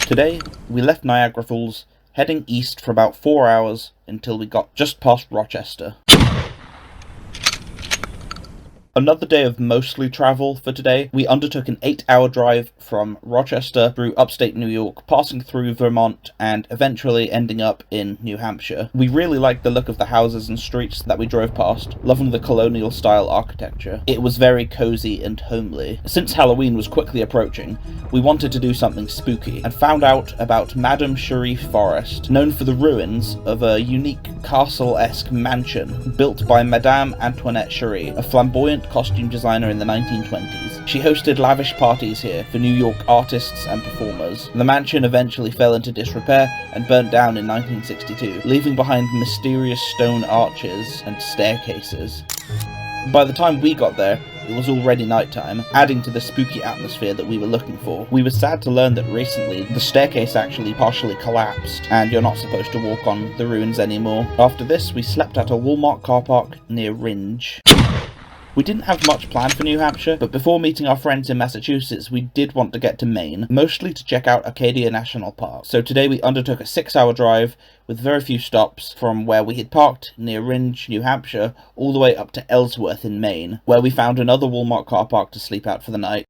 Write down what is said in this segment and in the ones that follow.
Today, we left Niagara Falls, heading east for about 4 hours until we got just past Rochester. Another day of mostly travel for today. We undertook an 8-hour drive from Rochester through upstate New York, passing through Vermont, and eventually ending up in New Hampshire. We really liked the look of the houses and streets that we drove past, loving the colonial-style architecture. It was very cozy and homely. Since Halloween was quickly approaching, we wanted to do something spooky, and found out about Madame Cherie Forest, known for the ruins of a unique castle-esque mansion built by Madame Antoinette Cherie, a flamboyant costume designer in the 1920s. She hosted lavish parties here for New York artists and performers. The mansion eventually fell into disrepair and burnt down in 1962, leaving behind mysterious stone arches and staircases. By the time we got there, it was already nighttime, adding to the spooky atmosphere that we were looking for. We were sad to learn that recently, the staircase actually partially collapsed, and you're not supposed to walk on the ruins anymore. After this, we slept at a Walmart car park near Ringe. We didn't have much planned for New Hampshire, but before meeting our friends in Massachusetts, we did want to get to Maine, mostly to check out Acadia National Park. So today we undertook a 6-hour drive with very few stops from where we had parked near Ringe, New Hampshire, all the way up to Ellsworth in Maine, where we found another Walmart car park to sleep out for the night.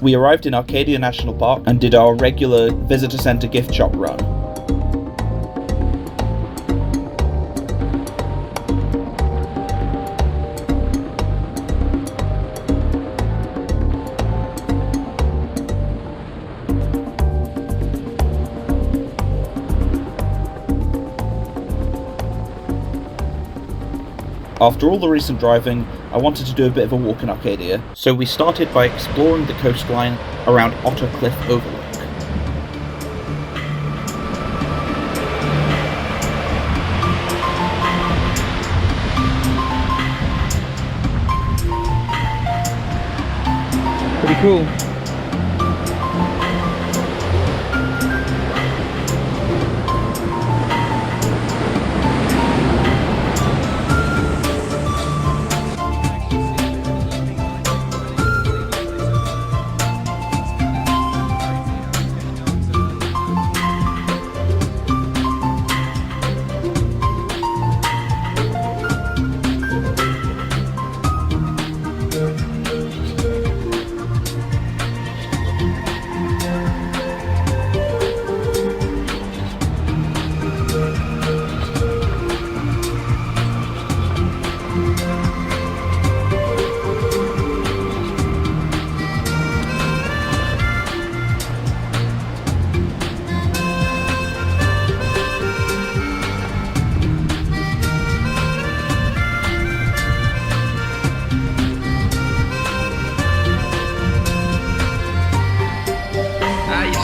We arrived in Acadia National Park and did our regular visitor center gift shop run. After all the recent driving, I wanted to do a bit of a walk in Arcadia, so we started by exploring the coastline around Otter Cliff Overlook. Pretty cool.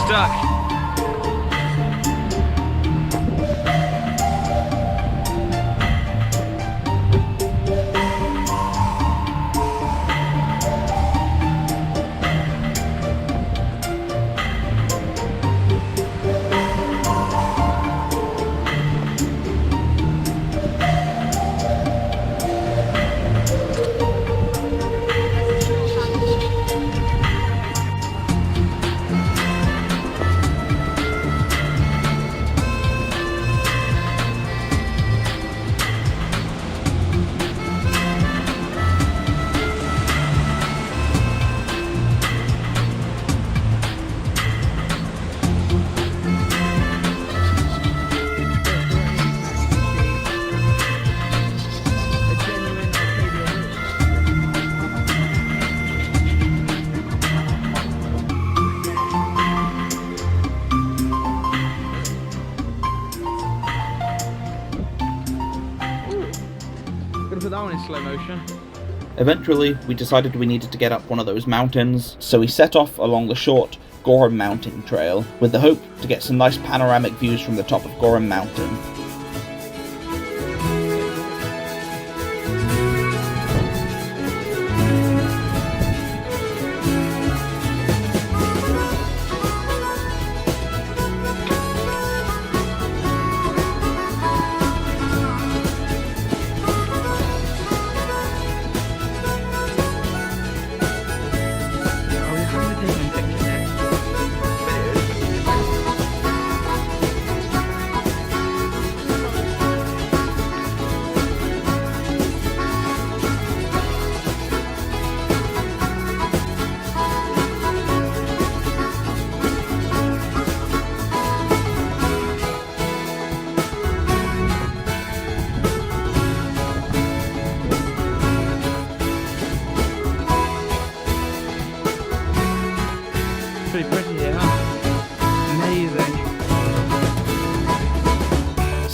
Stuck. Put that one in slow motion. Eventually, we decided we needed to get up one of those mountains, so we set off along the short Gorham Mountain Trail, with the hope to get some nice panoramic views from the top of Gorham Mountain.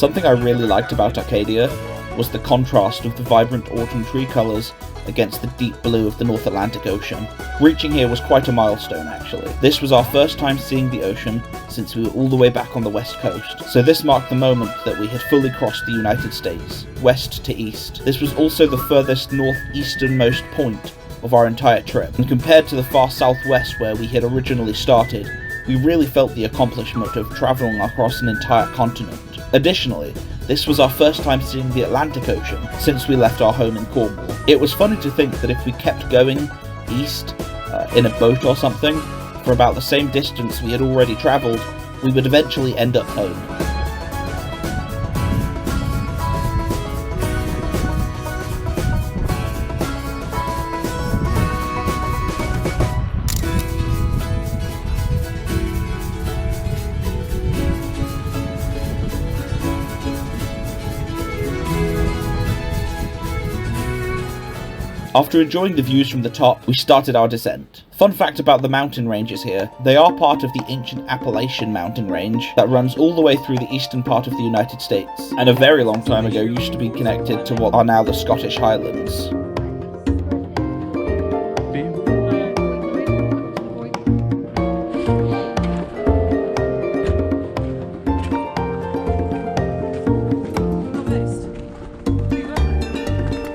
Something I really liked about Arcadia was the contrast of the vibrant autumn tree colours against the deep blue of the North Atlantic Ocean. Reaching here was quite a milestone, actually. This was our first time seeing the ocean since we were all the way back on the west coast, so this marked the moment that we had fully crossed the United States, west to east. This was also the furthest northeasternmost point of our entire trip, and compared to the far southwest where we had originally started, we really felt the accomplishment of travelling across an entire continent. Additionally, this was our first time seeing the Atlantic Ocean since we left our home in Cornwall. It was funny to think that if we kept going east in a boat or something for about the same distance we had already travelled, we would eventually end up home. After enjoying the views from the top, we started our descent. Fun fact about the mountain ranges here, they are part of the ancient Appalachian mountain range that runs all the way through the eastern part of the United States, and a very long time ago used to be connected to what are now the Scottish Highlands.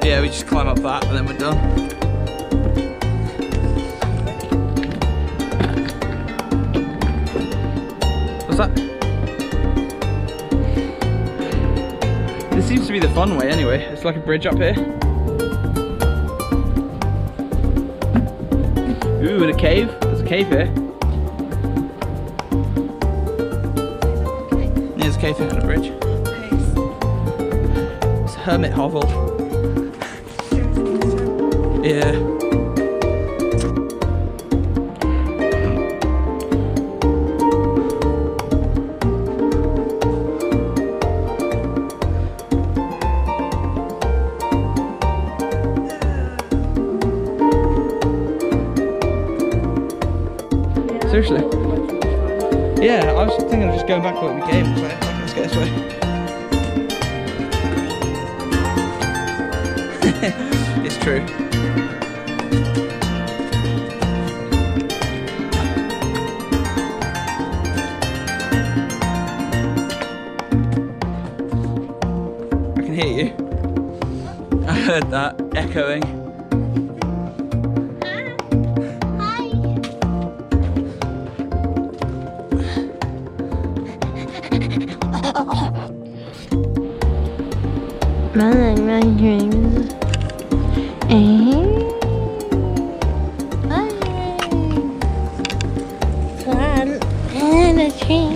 Yeah, we just climb up that and then we're done. What's that? This seems to be the fun way anyway. It's like a bridge up here. Ooh, and a cave. There's a cave here. There's a cave here and a bridge. It's a hermit hovel. Yeah. Seriously? Yeah, I was thinking of just going back where we came. So let's get this way. It's true. I can hear you. I heard that echoing. My dreams. Climb in a tree.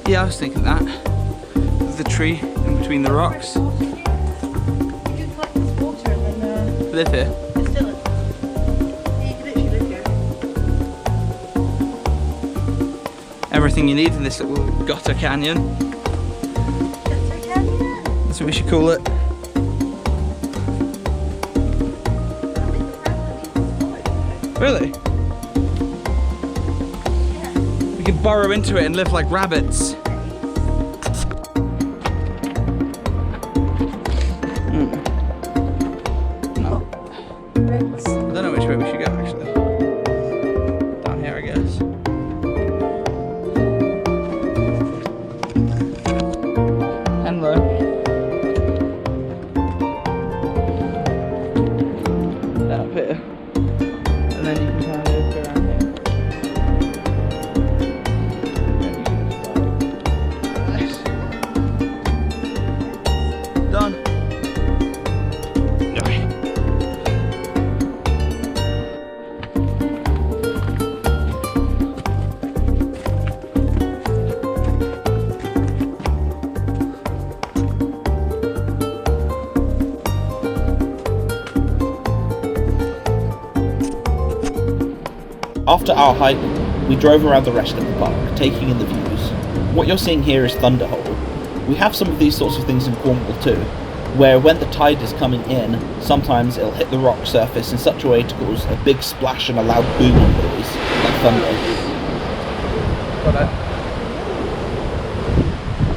Yeah, I was thinking that. The tree in between the rocks. You could collect this water and then Live here. distill it. You could literally live here. Everything you need in this little gutter canyon. Gutter canyon? That's what we should call it. Really? We could burrow into it and live like rabbits. No. I don't know which way we should go actually. Down here, I guess. Hello. Up here. And then you can kind of go around here. Nice. Done. After our hike, we drove around the rest of the park, taking in the views. What you're seeing here is Thunderhole. We have some of these sorts of things in Cornwall too, where when the tide is coming in, sometimes it'll hit the rock surface in such a way to cause a big splash and a loud booming noise, like thunder. Got it.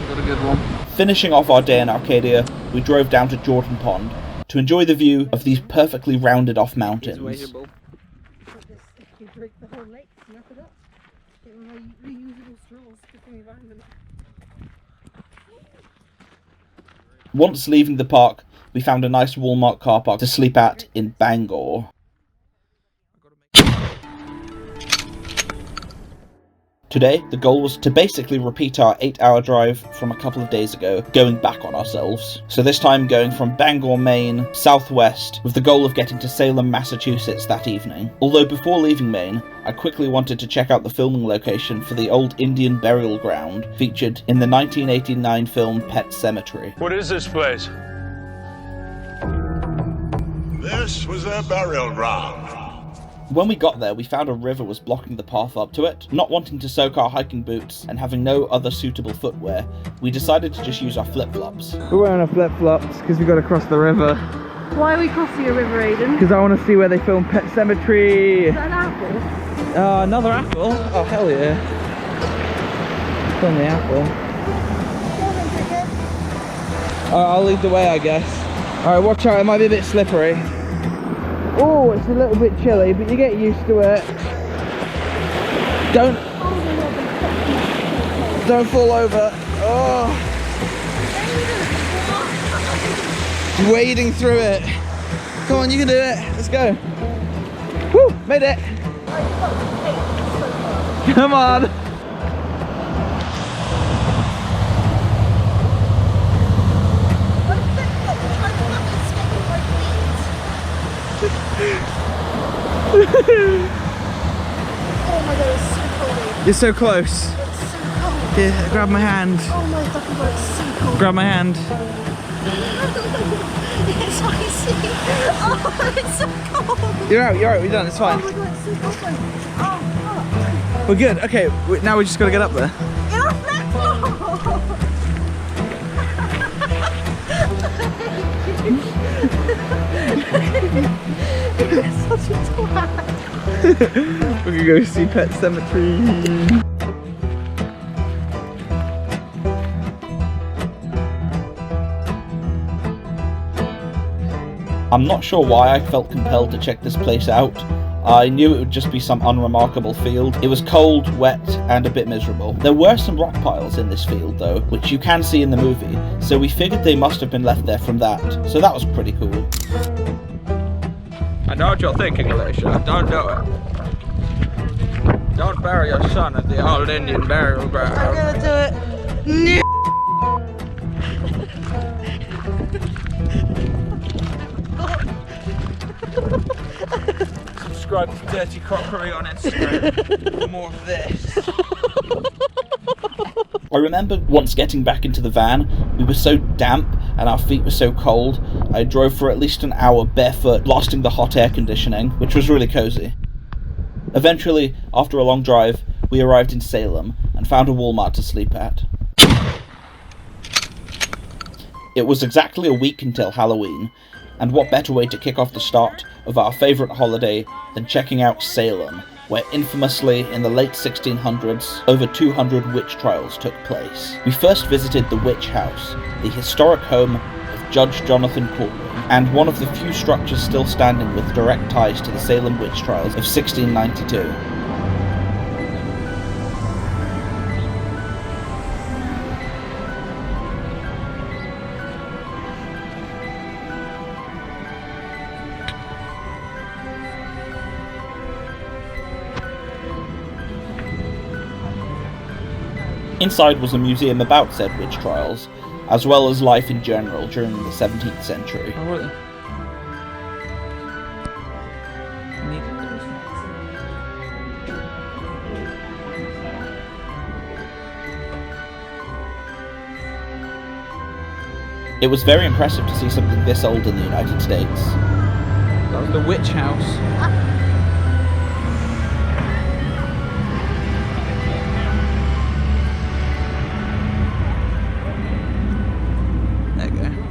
Got a good one. Finishing off our day in Arcadia, we drove down to Jordan Pond to enjoy the view of these perfectly rounded off mountains. If you drink the whole lake, snap it up. Get my reusable straws to the environment. Once leaving the park, we found a nice Walmart car park to sleep at in Bangor. Today, the goal was to basically repeat our 8-hour drive from a couple of days ago, going back on ourselves. So this time going from Bangor, Maine, southwest, with the goal of getting to Salem, Massachusetts that evening. Although before leaving Maine, I quickly wanted to check out the filming location for the old Indian burial ground featured in the 1989 film Pet Sematary. What is this place? This was their burial ground. When we got there, we found a river was blocking the path up to it. Not wanting to soak our hiking boots and having no other suitable footwear, we decided to just use our flip-flops. We're wearing our flip-flops because we've got to cross the river. Why are we crossing a river, Aiden? Because I want to see where they filmed Pet Sematary. Is that an apple? Another apple? Oh, hell yeah. From the apple. I'll lead the way, I guess. Alright, watch out, it might be a bit slippery. Oh, it's a little bit chilly, but you get used to it. Don't fall over. Oh, wading through it. Come on, you can do it. Let's go. Woo, made it. Come on. Oh my god, it's so cold. You're so close. It's so cold. Yeah, grab my hand. Oh my fucking god, it's so cold. Grab my hand. It's icy. Oh, it's so cold. You're out, we're done, it's fine. Oh my god, it's so cold. Oh, fuck. We're good, okay, now we just gotta get up there. You're a flip-flop. You're such a twat. We can go see Pet Sematary. I'm not sure why I felt compelled to check this place out. I knew it would just be some unremarkable field. It was cold, wet, and a bit miserable. There were some rock piles in this field though, which you can see in the movie, so we figured they must have been left there from that, so that was pretty cool. I know what you're thinking, Alicia. Don't do it. Don't bury your son at the old Indian burial ground. I'm gonna do it. No. Subscribe to Dirty Krokery on Instagram for more of this. I remember once getting back into the van, we were so damp and our feet were so cold, I drove for at least an hour barefoot, blasting the hot air conditioning, which was really cozy. Eventually, after a long drive, we arrived in Salem and found a Walmart to sleep at. It was exactly a week until Halloween, and what better way to kick off the start of our favourite holiday than checking out Salem, where infamously in the late 1600s, over 200 witch trials took place. We first visited the Witch House, the historic home of Judge Jonathan Corwin, and one of the few structures still standing with direct ties to the Salem witch trials of 1692. Inside was a museum about said witch trials, as well as life in general during the 17th century. Oh, really? It was very impressive to see something this old in the United States. That was the Witch House. There you go.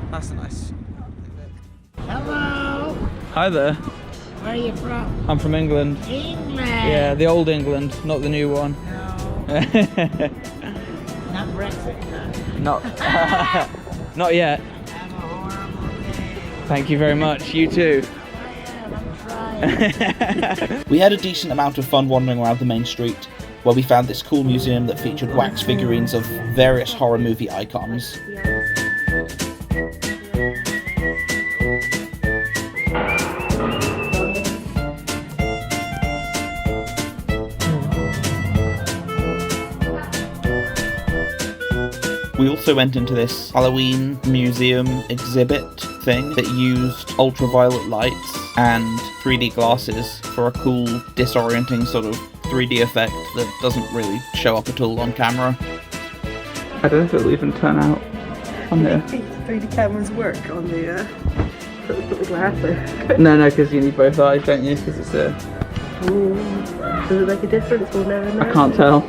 That's nice. Hello. Hi there. Where are you from? I'm from England. England. Yeah, the old England, not the new one. No. Not Brexit. Not, not yet. Have a horrible day. Thank you very much. You too. I'm trying. We had a decent amount of fun wandering around the main street, where we found this cool museum that featured wax figurines of various horror movie icons. We also went into this Halloween museum exhibit thing that used ultraviolet lights and 3D glasses for a cool, disorienting sort of 3D effect that doesn't really show up at all on camera. I don't know if it'll even turn out on there. 3D cameras work on the put the glass there. No, because you need both eyes, don't you? Because it's a... Does it make a difference? We'll never know. I can't tell.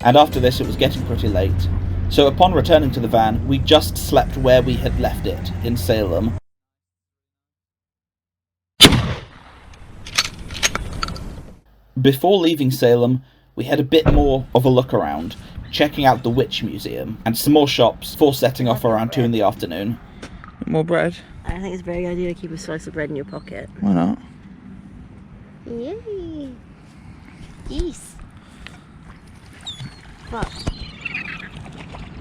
And after this it was getting pretty late, so upon returning to the van, we just slept where we had left it, in Salem. Before leaving Salem, we had a bit more of a look around, checking out the Witch Museum, and some more shops before setting off around 2 in the afternoon. More bread? I think it's a very good idea to keep a slice of bread in your pocket. Why not? Yay. Geese. But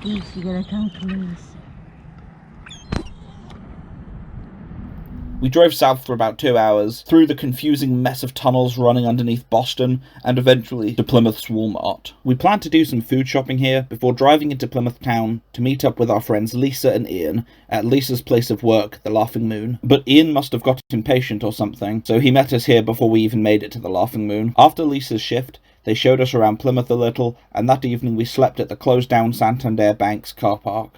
geese, you gotta come close. We drove south for about 2 hours, through the confusing mess of tunnels running underneath Boston, and eventually to Plymouth's Walmart. We planned to do some food shopping here before driving into Plymouth town to meet up with our friends Lisa and Ian at Lisa's place of work, the Laughing Moon. But Ian must have got impatient or something, so he met us here before we even made it to the Laughing Moon. After Lisa's shift, they showed us around Plymouth a little, and that evening we slept at the closed-down Santander Bank's car park.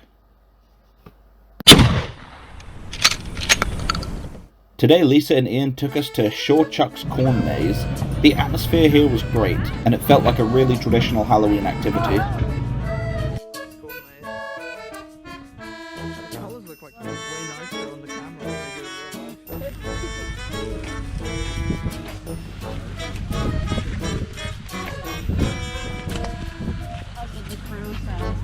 Today, Lisa and Ian took us to Shaw Chuck's Corn Maze. The atmosphere here was great, and it felt like a really traditional Halloween activity. The colours look like way nicer on the camera than they do in real life.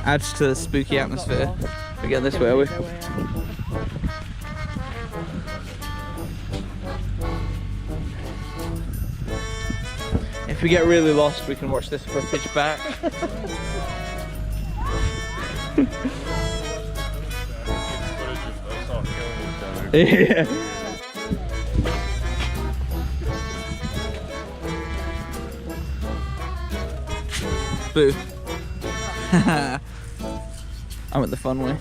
Adds to the spooky atmosphere. We're getting this way, are we? If we get really lost, we can watch this footage back. Yeah. Boo. I went the fun way.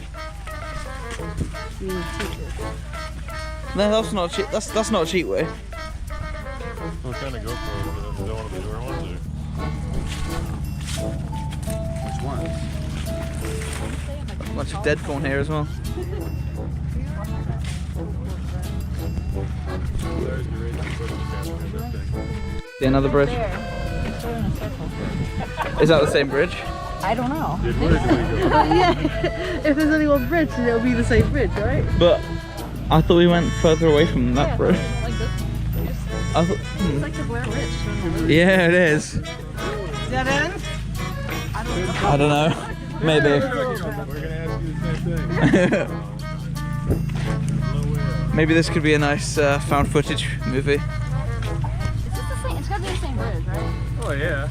No, that's not a cheat. That's not a cheat way. We're kind of go for it, but I don't want to be where I want to. Which one? A bunch of dead corn here as well. See another bridge? Is that the same bridge? I don't know. Dude, where do we go? Yeah, if there's only one bridge, then it'll be the same bridge, right? But I thought we went further away from that bridge. Like this. I thought, It's like the Blair Ridge. yeah, it is. Dead end? I don't know. Maybe. We're going to ask you the same thing. Maybe this could be a nice found footage movie. Is this the same? It's gotta be the same bridge, right? Oh, yeah.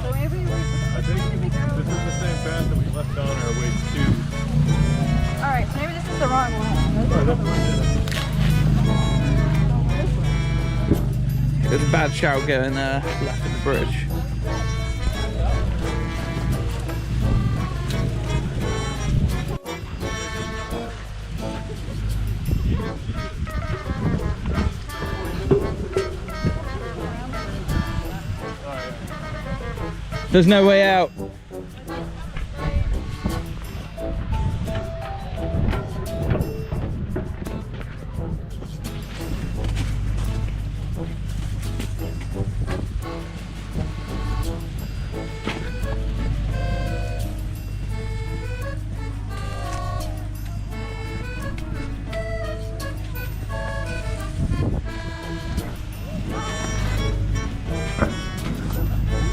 So maybe I think this is the same path that we left on our way to. Alright, so maybe this is the wrong one. Oh, that's what it is. There's a bad shout going left of the bridge. There's no way out.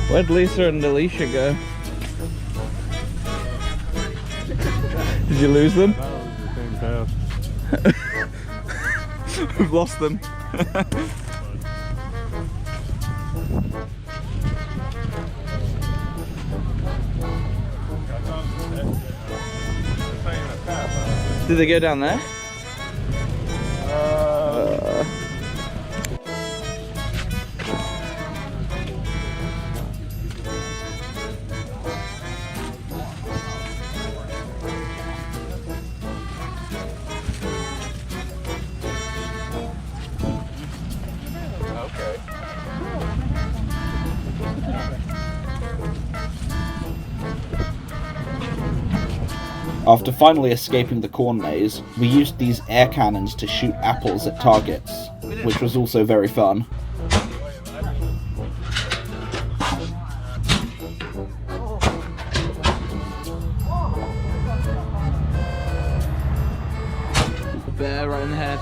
Where'd Lisa and Alicia go? Did you lose them? That was the same path. We've lost them. Did they go down there? After finally escaping the corn maze, we used these air cannons to shoot apples at targets, which was also very fun. The bear right in the head.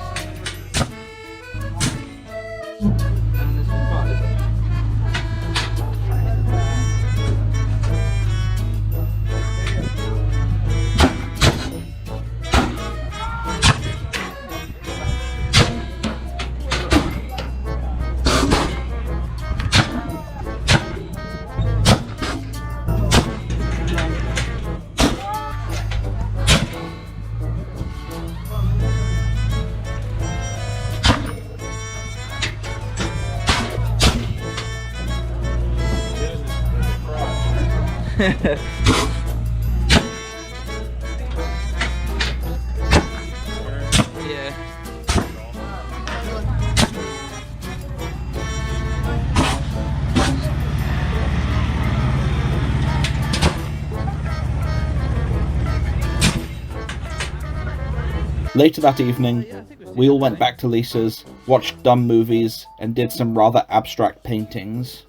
Yeah. Later that evening, we all went back to Lisa's, watched dumb movies, and did some rather abstract paintings.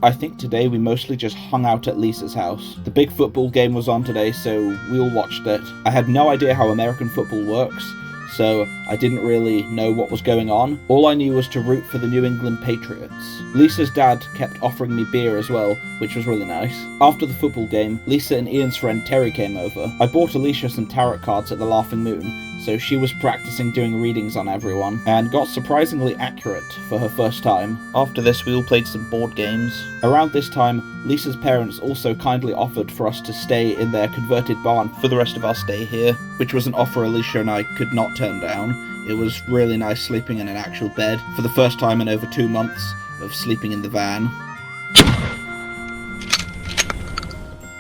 I think today we mostly just hung out at Lisa's house. The big football game was on today, so we all watched it. I had no idea how American football works, so I didn't really know what was going on. All I knew was to root for the New England Patriots. Lisa's dad kept offering me beer as well, which was really nice. After the football game, Lisa and Ian's friend Terry came over. I bought Alicia some tarot cards at the Laughing Moon, so she was practicing doing readings on everyone, and got surprisingly accurate for her first time. After this, we all played some board games. Around this time, Lisa's parents also kindly offered for us to stay in their converted barn for the rest of our stay here, which was an offer Alicia and I could not turn down. It was really nice sleeping in an actual bed, for the first time in over 2 months of sleeping in the van.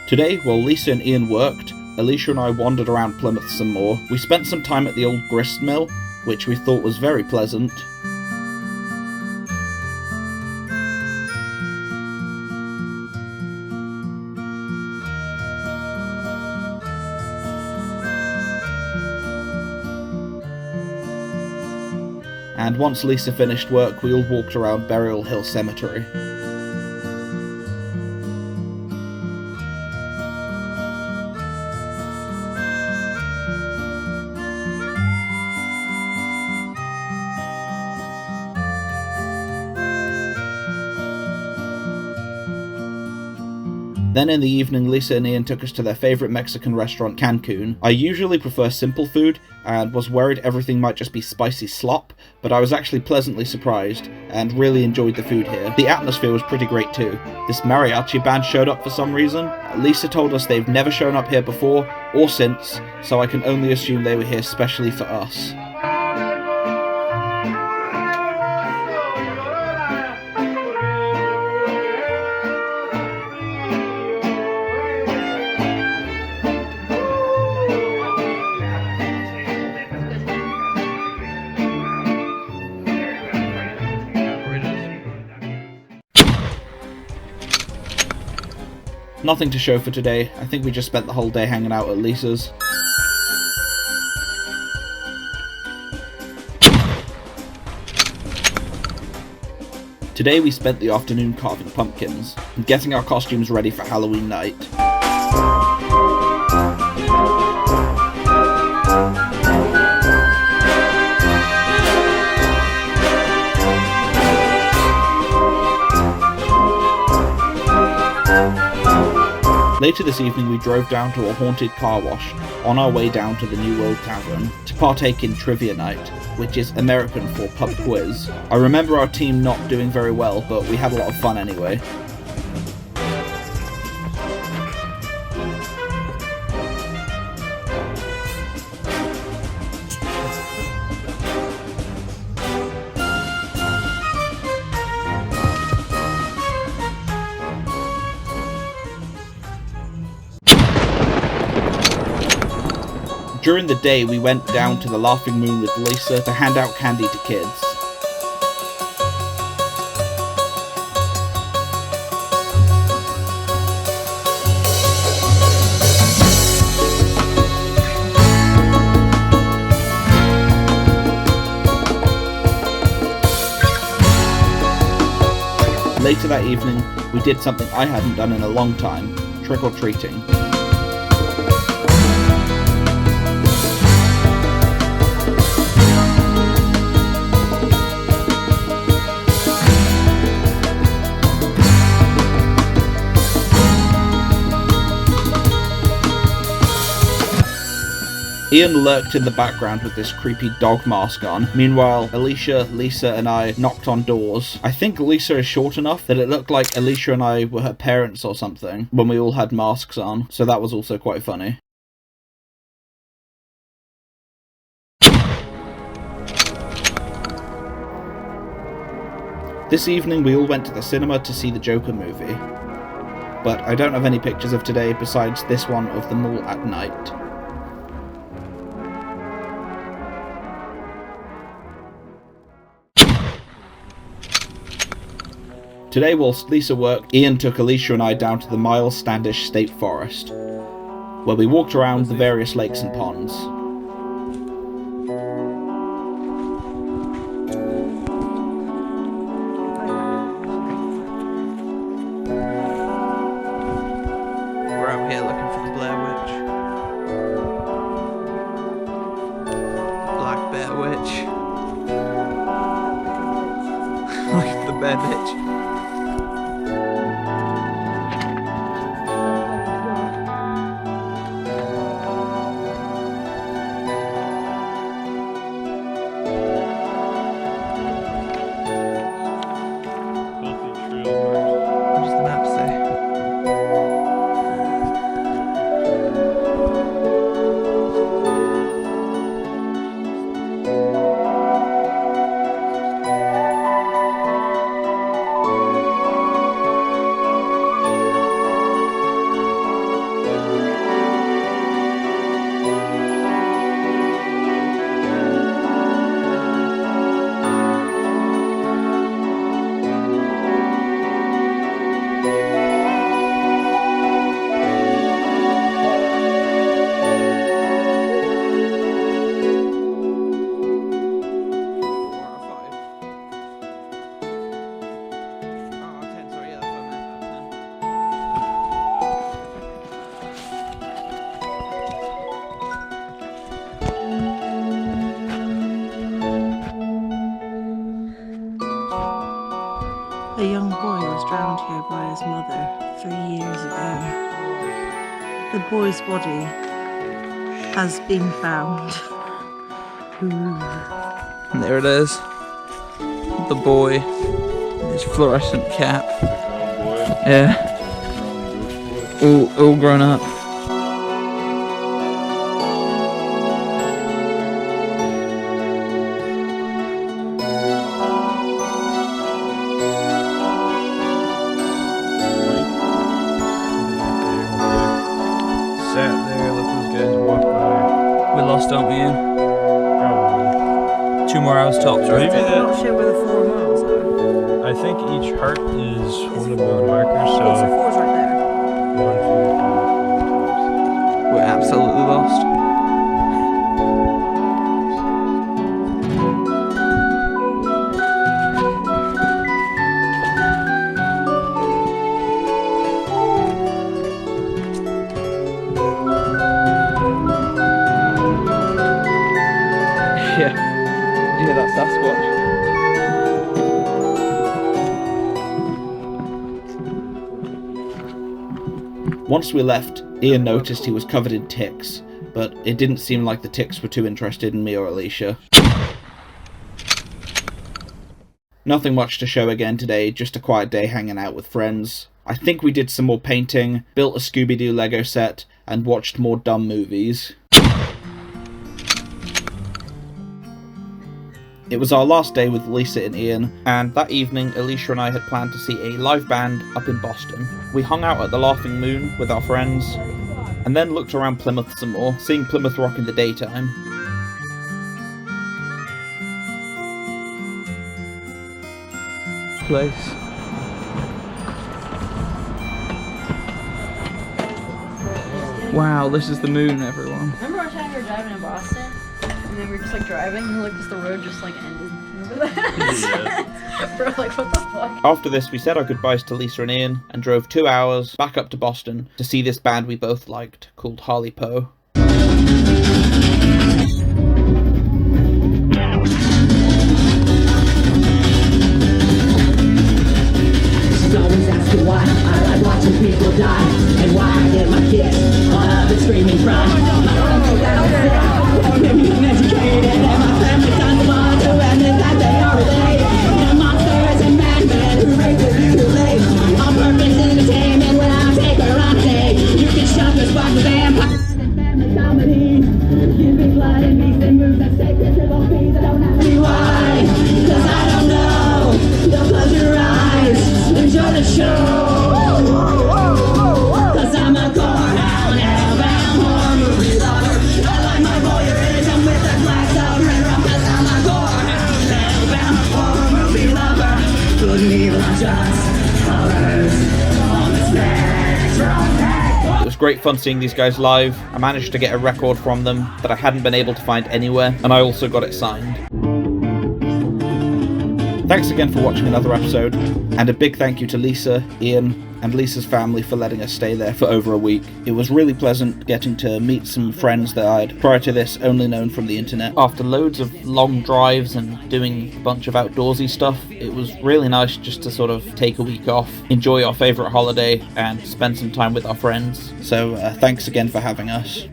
Today, while Lisa and Ian worked, Alicia and I wandered around Plymouth some more. We spent some time at the old grist mill, which we thought was very pleasant. And once Lisa finished work, we all walked around Burial Hill Cemetery. Then in the evening, Lisa and Ian took us to their favourite Mexican restaurant, Cancun. I usually prefer simple food, and was worried everything might just be spicy slop, but I was actually pleasantly surprised, and really enjoyed the food here. The atmosphere was pretty great too. This mariachi band showed up for some reason. Lisa told us they've never shown up here before, or since, so I can only assume they were here specially for us. nothing to show for today. I think we just spent the whole day hanging out at Lisa's. Today we spent the afternoon carving pumpkins and getting our costumes ready for Halloween night. Later this evening we drove down to a haunted car wash on our way down to the New World Tavern to partake in Trivia Night, which is American for pub quiz. I remember our team not doing very well, but we had a lot of fun anyway. During the day, we went down to the Laughing Moon with Lisa to hand out candy to kids. Later that evening, we did something I hadn't done in a long time, trick-or-treating. Ian lurked in the background with this creepy dog mask on. Meanwhile, Alicia, Lisa and I knocked on doors. I think Lisa is short enough that it looked like Alicia and I were her parents or something when we all had masks on, so that was also quite funny. This evening we all went to the cinema to see the Joker movie, but I don't have any pictures of today besides this one of them all at night. Today, whilst Lisa worked, Ian took Alicia and I down to the Miles Standish State Forest, where we walked around the various lakes and ponds. We're out here looking for the Blair Witch. Black Bear Witch. Look at the bear bitch. What does the map say? A young boy was drowned here by his mother 3 years ago. The boy's body has been found. And there it is. The boy. His fluorescent cap. Yeah. All grown up. Sat there, let those guys walk by. We lost, don't we, Ian? Probably. 2 more hours tops, right? Maybe I'm that. not sure where the 4 miles are. I think each heart is one of the markers, Oh, so so 4's right there. We're absolutely lost. Yeah. Did you hear that Sasquatch? Once we left, Ian noticed he was covered in ticks, but it didn't seem like the ticks were too interested in me or Alicia. Nothing much to show again today, just a quiet day hanging out with friends. I think we did some more painting, built a Scooby-Doo Lego set, and watched more dumb movies. It was our last day with Lisa and Ian, and that evening Alicia and I had planned to see a live band up in Boston. We hung out at the Laughing Moon with our friends, and then looked around Plymouth some more, seeing Plymouth Rock in the daytime. Place. Wow, this is the moon, everyone. Remember one time we were driving in Boston? And then we were just like driving and like the road just like ended. Remember that? We're like, what the fuck? After this, we said our goodbyes to Lisa and Ian, and drove 2 hours back up to Boston to see this band we both liked, called Harley Poe. She's always asking why I like watching people die, and why I get my kicks on the screaming cry. My family that I'm sick, I'm educated, and my family doesn't want to admit that they are related. And monsters and madmen who rape with you too late. On purpose entertainment when I take her on a date. You can shut your spot with vampires and family comedies. Give me blood and beast and moves that sacred to those bees. I don't have to be why, cause I don't know. You'll close your eyes, enjoy the show. Cause I'm a gore-hound, hellbound horror movie lover. I like my voyeurism with a glass of red rum. Cause I'm a gore-hound, hellbound horror movie lover. Good and evil are just colors on the spectrum. It was great fun seeing these guys live. I managed to get a record from them that I hadn't been able to find anywhere, and I also got it signed. Thanks again for watching another episode, and a big thank you to Lisa, Ian, and Lisa's family for letting us stay there for over a week. It was really pleasant getting to meet some friends that I'd, prior to this, only known from the internet. After loads of long drives and doing a bunch of outdoorsy stuff, it was really nice just to sort of take a week off, enjoy our favourite holiday, and spend some time with our friends. So thanks again for having us.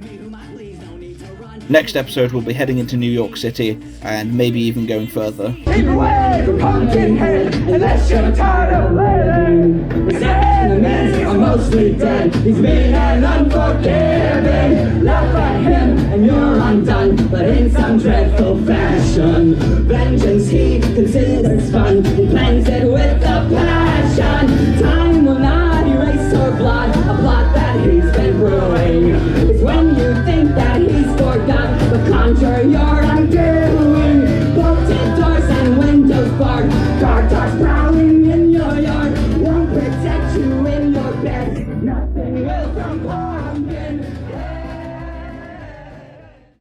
Next episode, we'll be heading into New York City, and maybe even going further. Keep away from Pumpkinhead, unless you're tired of living. His enemies are mostly dead. He's mean and unforgiving. Laugh at him and you're undone, but in some dreadful fashion. Vengeance he considers fun. He plans it with a passion. Time will not erase her blood. A plot that he's been brewing. It's when you think that he's forgot, but conjure your